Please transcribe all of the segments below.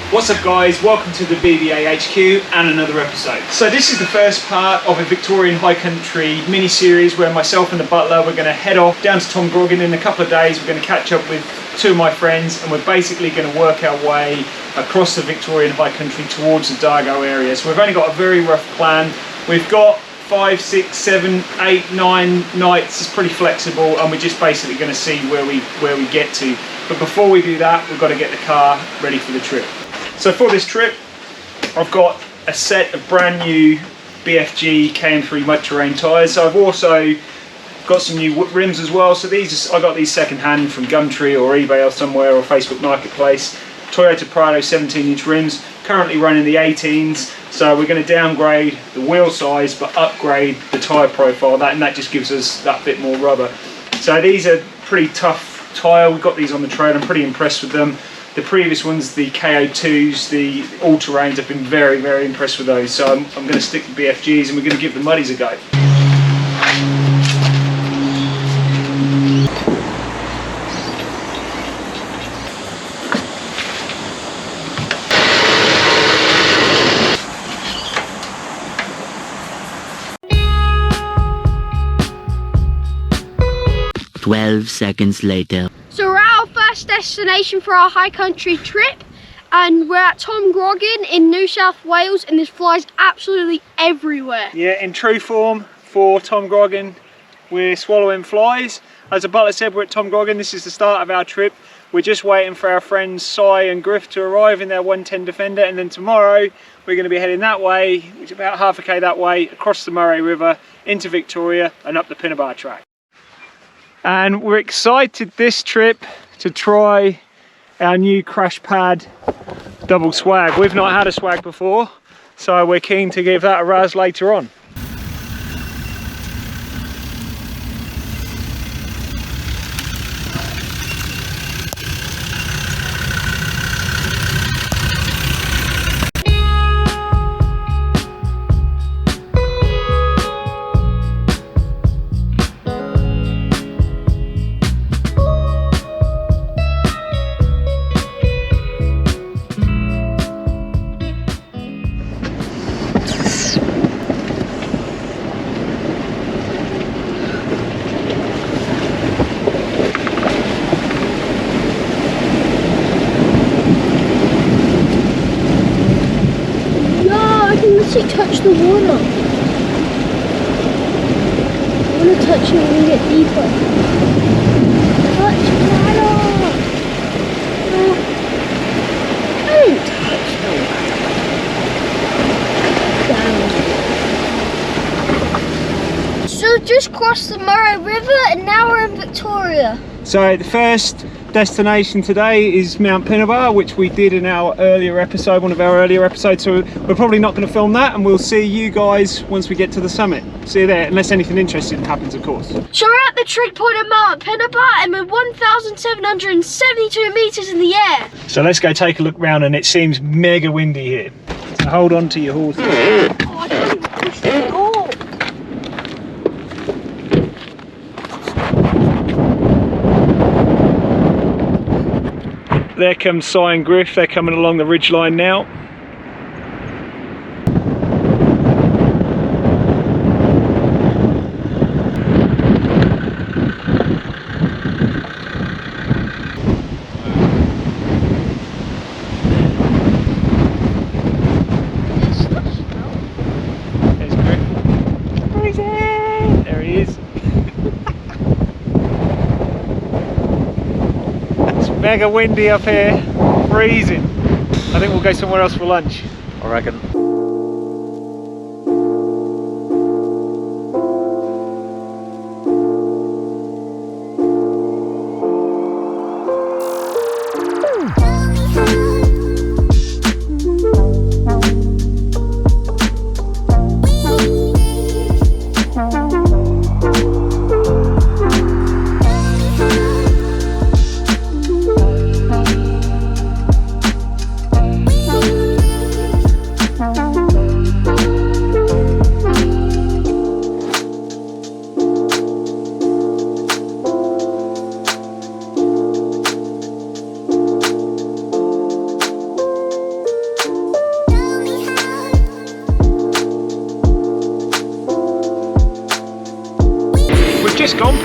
What's up guys, welcome to the BBA HQ and another episode. So this is the first part of a Victorian High Country mini-series where myself and the butler, we're going to head off down to Tom Groggin in a couple of days. We're going to catch up with two of my friends and we're basically going to work our way across the Victorian High Country towards the Dargo area. So we've only got a very rough plan. We've got 5, 6, 7, 8, 9 nights. It's pretty flexible and we're just basically going to see where we get to. But before we do that, we've got to get the car ready for the trip. So for this trip, I've got a set of brand new BFG KM3 mud terrain tyres. So I've also got some new rims as well. So these, I got these second hand from Gumtree or eBay or somewhere or Facebook Marketplace. Toyota Prado 17-inch rims, currently running the 18s. So we're going to downgrade the wheel size but upgrade the tyre profile, and that just gives us that bit more rubber. So these are pretty tough tyre. We've got these on the trail. I'm pretty impressed with them. The previous ones, the KO2s, the all-terrains, I've been very, very impressed with those. So I'm going to stick with BFGs and we're going to give the muddies a go. "12 seconds later." So we're at our first destination for our high country trip and we're at Tom Groggin in New South Wales, and there's flies absolutely everywhere. Yeah, in true form for Tom Groggin, we're swallowing flies. As the butler said, we're at Tom Groggin. This is the start of our trip. We're just waiting for our friends Si and Griff to arrive in their 110 Defender, and then tomorrow we're going to be heading that way, which is about half a k that way, across the Murray River into Victoria and up the Pinnibar track. And we're excited this trip to try our new crash pad double swag. We've not had a swag before, so we're keen to give that a razz later on. Touch the water. I want to touch it when we get deeper. Touch water. Don't touch the water. So just crossed the Murray River and now we're in Victoria. So the first destination today is Mt Pinnibar, which we did in our earlier episode, one of our earlier episodes, so we're probably not going to film that, and we'll see you guys once we get to the summit. See you there, unless anything interesting happens, of course. So we're at the trig point of Mt Pinnibar and we're 1,772 metres in the air. So let's go take a look round, and it seems mega windy here. So hold on to your horses. Oh, I can't even push the door. There comes Si and Griff, they're coming along the ridge line now. There's Griff. Where is he? There he is. Mega windy up here, freezing. I think we'll go somewhere else for lunch, I reckon.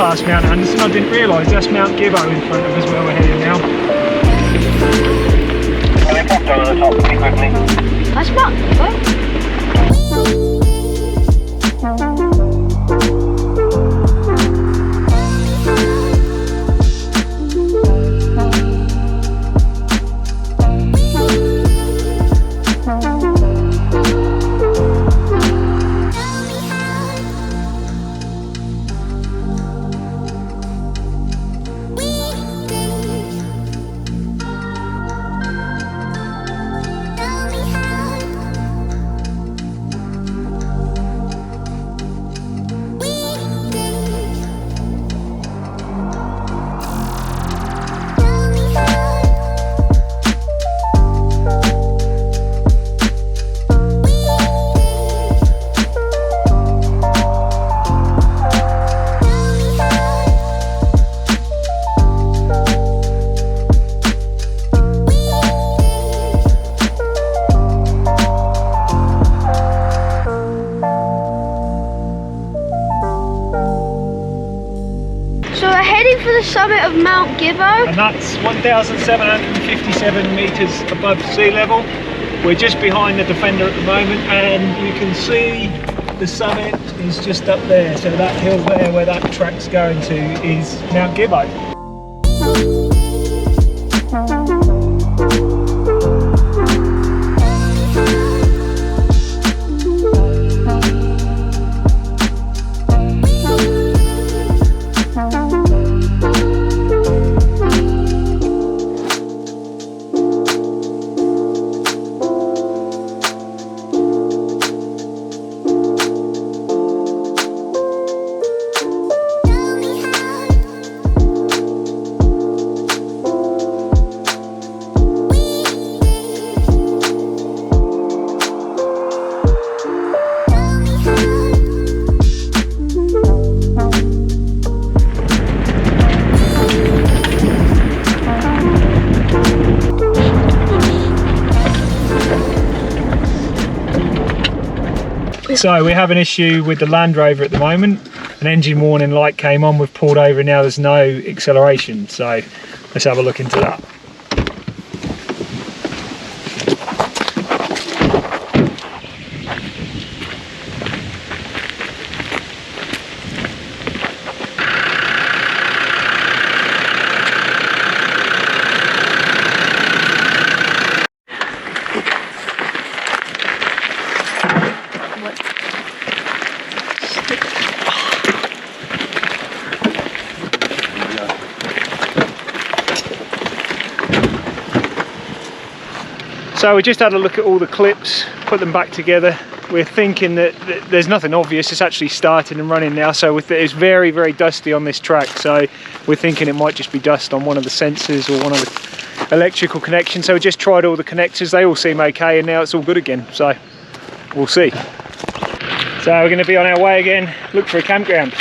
past Mount Anderson. I didn't realise that's Mt Gibbo in front of us where we're heading now. Helicopter on the top, pretty quickly. That's Mt Gibbo. So we're heading for the summit of Mt Gibbo. And that's 1,757 metres above sea level. We're just behind the Defender at the moment, and you can see the summit is just up there. So that hill there where that track's going to is Mt Gibbo. So we have an issue with the Land Rover at the moment. An engine warning light came on, we've pulled over, now there's no acceleration. So let's have a look into that. So we just had a look at all the clips, put them back together. We're thinking that there's nothing obvious, it's actually starting and running now. So it's very, very dusty on this track. So we're thinking it might just be dust on one of the sensors or one of the electrical connections. So we just tried all the connectors, they all seem okay, and now it's all good again. So we'll see. So we're going to be on our way again, look for a campground.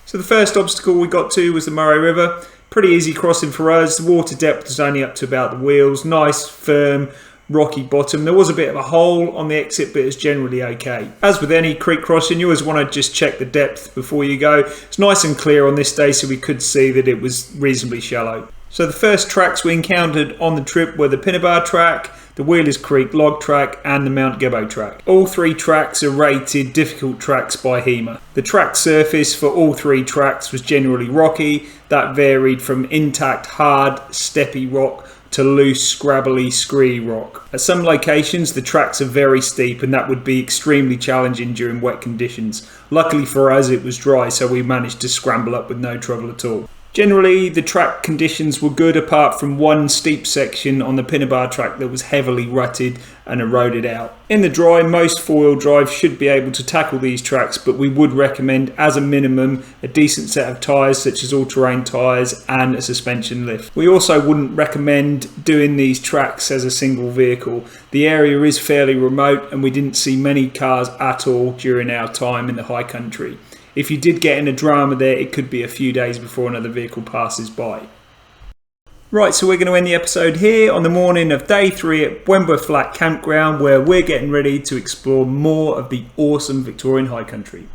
So the first obstacle we got to was the Murray River. Pretty easy crossing for us. The water depth was only up to about the wheels. Nice, firm, rocky bottom. There was a bit of a hole on the exit, but it's generally okay. As with any creek crossing, you always want to just check the depth before you go. It's nice and clear on this day, so we could see that it was reasonably shallow. So the first tracks we encountered on the trip were the Pinnibar track, the Wheelers Creek log track and the Mt Gibbo track. All three tracks are rated difficult tracks by HEMA. The track surface for all three tracks was generally rocky. That varied from intact, hard, steppy rock to loose, scrabbly, scree rock. At some locations the tracks are very steep and that would be extremely challenging during wet conditions. Luckily for us it was dry, so we managed to scramble up with no trouble at all. Generally, the track conditions were good apart from one steep section on the Pinnibar track that was heavily rutted and eroded out. In the dry, most four-wheel drive should be able to tackle these tracks, but we would recommend as a minimum a decent set of tyres such as all-terrain tyres and a suspension lift. We also wouldn't recommend doing these tracks as a single vehicle. The area is fairly remote and we didn't see many cars at all during our time in the high country. If you did get in a drama there, it could be a few days before another vehicle passes by. Right, so we're going to end the episode here on the morning of day 3 at Wember Flat Campground, where we're getting ready to explore more of the awesome Victorian High Country.